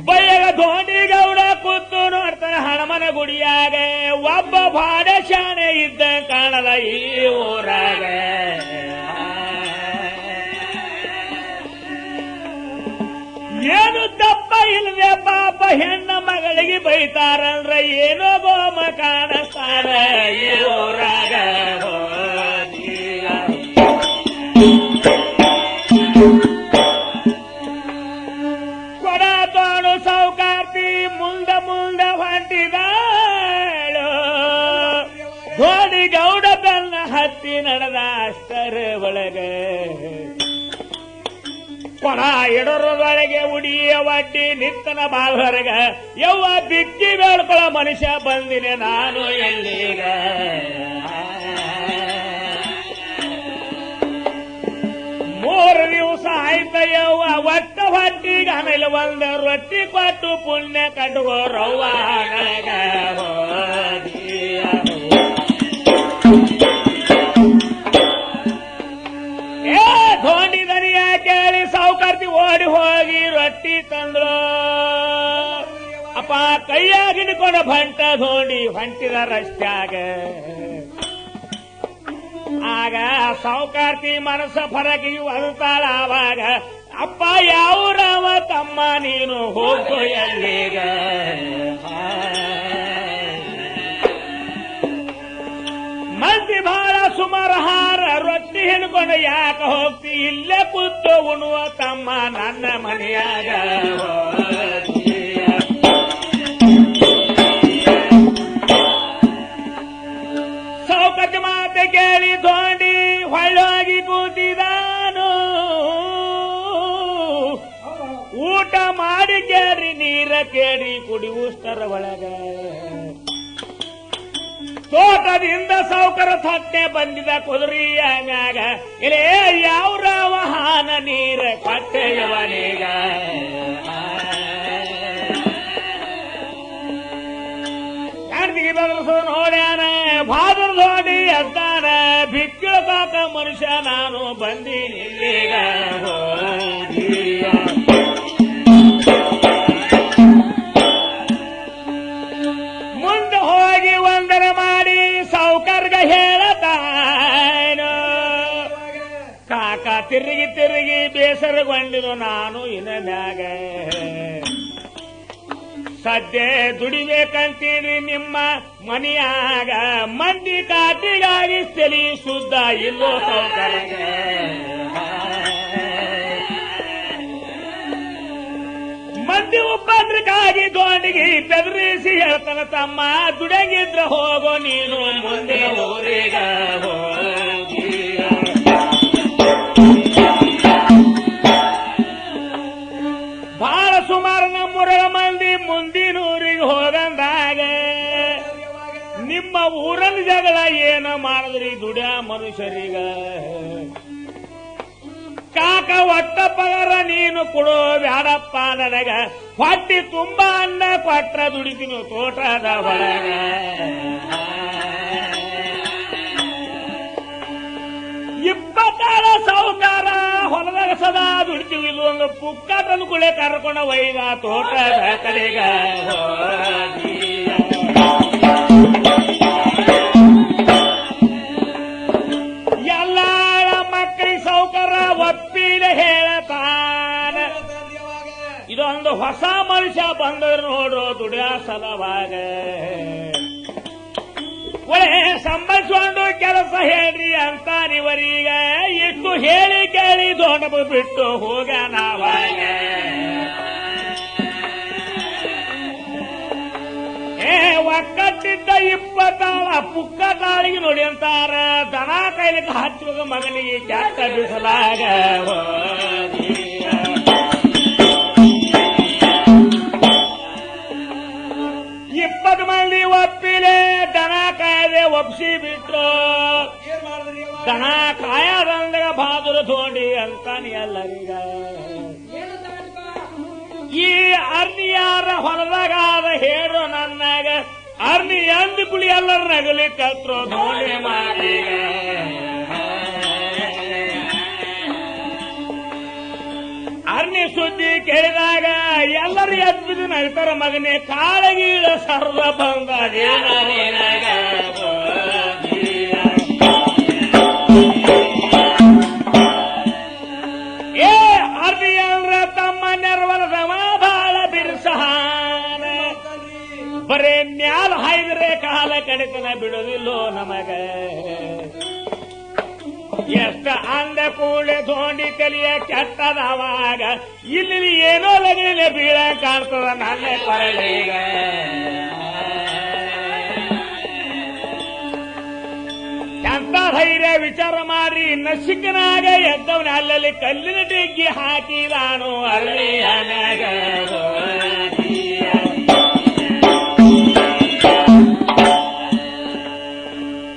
ಬಯ್ಯಗ ಧೋಂಡಿಗೌಡ ಕೂತು ನೋಡ್ತಾನೆ ಹಣಮನ ಗುಡಿಯಾಗ. ಒಬ್ಬ ಬಾಡ ಶಾಣೆ ಇದ್ದ ಕಾಣದ ಈ ಊರಾಗ. ಏನು ತಪ್ಪ ಇಲ್ಲದೆ ಪಾಪ ಹೆಣ್ಣ ಮಗಳಿಗೆ ಬೈತಾರಲ್ರ ಏನೋ ಗೋಮ ಕಾಣಸ್ತಾರ ಈ ಊರಾಗ. ಕೊಡ ತೋಣು ಸೌಕಾರ್ತಿ ಮುಂದ ಹೊಂಟಿದಾಳು. ಧೋಂಡಿಗೌಡ ಬೆನ್ನ ಹತ್ತಿ ನಡೆದ ಅಷ್ಟರ ಒಳಗ. ಕೊಡ ಇಡರದೊಳಗೆ ಉಡಿಯ ಒಡ್ಡಿ ನಿತ್ತನ ಬಾಳ್ಹೊರಗ. ಯವ್ವ ಬಿಕ್ಕಿ ಬೇಡ್ಕೊಳ್ಳೋ ಮನುಷ್ಯ ಬಂದಿನಿ ನಾನು ಎಲ್ಲಿಗ. ಮೂರು ದಿವಸ ಆಯ್ತ ಯವ್ವ ಒಟ್ಟ ಹೊಟ್ಟಿಗ. ಆಮೇಲೆ ಒಂದು ರೊಟ್ಟಿ ಕೊಟ್ಟು ಪುಣ್ಯ ಕಟ್ಕೋರವ್ವ ನನಗ. ಧೋಂಡಿ ದನಿಯ ಕೇಳಿ ಸೌಕರ್ತಿ ಓಡಿ ಹೋಗಿ ರೊಟ್ಟಿ ತಂದ್ರು. ಅಪ್ಪ ಕೈಯಾಗ ಹಿಡ್ಕೊಂಡ ಬಂಟ ಧೋಂಡಿ ಹೊಂಟಿದ ರಸ್ತ್ಯಾಗ. ಆಗ ಸೌಕಾರ್ತಿ ಮನಸ್ಸ ಫರಗಿ ಅಲ್ತಾಳ. ಆವಾಗ ಅಪ್ಪ ಯಾವೂರವ ತಮ್ಮ ನೀನು ಹೋಗು ಎಲ್ಲಿಗ. ಮಂದಿ ಬಹಳ ಸುಮಾರು ಹಾರ ರೊಟ್ಟಿ ಹಿಡ್ಕೊಂಡು ಯಾಕ ಹೋಗ್ತಿ ಇಲ್ಲೇ ಕೂತು ಉಣುವ ತಮ್ಮ ನನ್ನ ಮನೆಯಾಗ. ಸೌಕರ್ಯ ಮಾತೆ ಕೇಳಿ ಧೋಂಡಿ ಹೊಳ್ಳೋಗಿ ಕೂತಿದಾನು. ಊಟ ಮಾಡಿ ಕೇಳಿ ನೀರ ಕೇಳಿ ಕುಡಿಯುಷ್ಟರ ಒಳಗ. ತೋಟದಿಂದ ಸೌಕರ ಥಟ್ಟೆ ಬಂದಿದ ಕುದುರೆಯ ಮ್ಯಾಗ. ಇಲ್ಲೇ ಯಾವ್ರ ವಾಹನ ನೀರ ಕೊಟ್ಟೆಯವನೀಗ. ಹೆಂಡತಿಗೆ ಬದಲಿಸೋ ನೋಡ್ಯಾನ ಬಾದ್ರ ಧೋಂಡಿ ಎದ್ದಾನ. ಬಿಕ್ಕಳ ಕಾಕ ಮನುಷ್ಯ ನಾನು ಬಂದೀನಿ ಇಲ್ಲಿಗ. ಮುಂದೆ ಹೋಗಿ ವಂದನ ಮಾಡಿ ಸೌಕರ್ಗ ಹೇಳತಾನು. ಕಾಕ ತಿರುಗಿ ಬೇಸರಗೊಂಡಿರು ನಾನು ಇನ್ನ ಮ್ಯಾಗ. ಸದ್ಯ ದುಡಿಬೇಕಂತೀನಿ ನಿಮ್ಮ ಮನೆಯಾಗ. ಮಂದಿ ಕಾಟಿಗಾಗಿ ತಲಿ ಶುದ್ಧ ಇಲ್ಲೋ ಸೌಕರ್ಯ. ಮಂದಿ ಉಪದ್ರಕ್ಕಾಗಿ ಧೋಂಡಿಗೆ ಬೆದರಿಸಿ ಹೇಳ್ತಾನ ತಮ್ಮ ದುಡಂಗಿದ್ರ ಹೋಗೋ ನೀನು ಮುಂದೆ ಊರಿಗ. ಬಹಳ ಸುಮಾರು ನಮ್ಮೂರ ಮಂದಿ ಮುಂದಿನೂರಿಗೆ ಹೋಗಂದಾಗ ನಿಮ್ಮ ಊರನ ಜಗಳ ಏನ ಮಾಡಿದ್ರಿ ದುಡ್ಯ ಮನುಷ್ಯರಿಗ. ಕಾಕ ಒಟ್ಟ ಪಗಾರ ನೀನು ಕೊಡೋ ಬ್ಯಾಡಪ್ಪ ನನಗ. ಹೊಟ್ಟಿ ತುಂಬಾ ಅನ್ನ ಕೊಟ್ರ ದುಡಿತೀನಿ ತೋಟದ ಹೊರಗ. ಇಪ್ಪತ್ತಾರ ಸೌಕಾರ ಹೊಲದಾಗ ಸದಾ ದುಡಿತೀವಿ. ಇಲ್ಲೊಂದು ಪುಕ್ಕಟನ್ನು ಕುಳೆ ಕರ್ಕೊಂಡ ಒಯ್ದ ತೋಟದ ಕಡೆಗ. ಎಲ್ಲಾರ ಮಕ್ಕಳಿಗೆ ಸೌಕರ ಒಪ್ಪಿಲೆ ಹೇಳತಾನ. ಇದೊಂದು ಹೊಸ ಮನುಷ್ಯ ಬಂದರು ನೋಡ್ರು ದುಡಿಯ ಸಲವಾಗ. ಒಳ್ಳೆ ಸಂಬಂಧಿಸ್ಕೊಂಡು ಕೆಲಸ ಹೇಳ್ರಿ ಅಂತ ನೀವರೀಗ. ಇಷ್ಟು ಹೇಳಿ ಕೇಳಿ ದೊಡ್ಡ ಬಿಟ್ಟು ಹೋಗ ನಾವಾಗ. ಒಕ್ಕಟ್ಟಿದ್ದ 20 ಪುಕ್ಕ ತಾಳಿಗೆ ನೋಡಿ ಅಂತಾರ. ದನ ಕೈಲಿಕ್ಕೆ ಹಚ್ಚುವ ಮಗನಿಗೆ ಕ್ಯಾಟ ಬಿಸಲಾಗ. 20 ಮಂದಿ ಒಪ್ಪಿಲೆ ದನ ಕಾಯದೆ ಒಪ್ಸಿ ಬಿಟ್ರು. ದನ ಕಾಯದಂದಾಗ ಬಾದುರ ಧೋಂಡಿ ಅಂತಾನೆ ಎಲ್ಲರಿಗ. ಈ ಅರ್ನಿಯಾರ ಹೊಲದಾಗಾದ ಹೇಳು ನನ್ನಾಗ. ಅರ್ನಿ ಅಂದು ಕುಳಿ ಎಲ್ಲರ ನಗಲಿ ಕತ್ರು ಧೋಂಡಿ ಮಾಡೀಗ. ಅರ್ನಿ ಸುದ್ದಿ ನಗ್ತಾರ ಮಗನೇ ಕಾಳಗೀಳ ಸರ್ವ ಬಂದ ಏ ಅರ್ಬಿ ಅಂದ್ರ ತಮ್ಮ ನೆರವಲದವ ಬಾಳ ಬಿರುಸಹಾನ ಬರೇ ಮ್ಯಾಲ ಹಾಯ್ದ್ರೆ ಕಾಲ ಕಡಿತನ ಬಿಡುದಿಲ್ಲೋ ನಮಗ ಎಷ್ಟ ಅಂದ ಕೂಳೆ ಧೋಂಡಿ ಕಲಿಯ ಕೆಟ್ಟದವಾಗ ಇಲ್ಲಿ ಏನೋ ಲಗಲಿನ ಬೀಳ ಕಾಣ್ತದ ನನ್ನ ಕೊರಳಿಗ ಎಂತ ಧೈರ್ಯ ವಿಚಾರ ಮಾಡಿ ನಸಿಕನಾಗ ಎದ್ದವನ ಅಲ್ಲಲ್ಲಿ ಕಲ್ಲಿನ ಡಿಗ್ಗಿ ಹಾಕಿದಾನು ಅಲ್ಲಿಯನಾಗ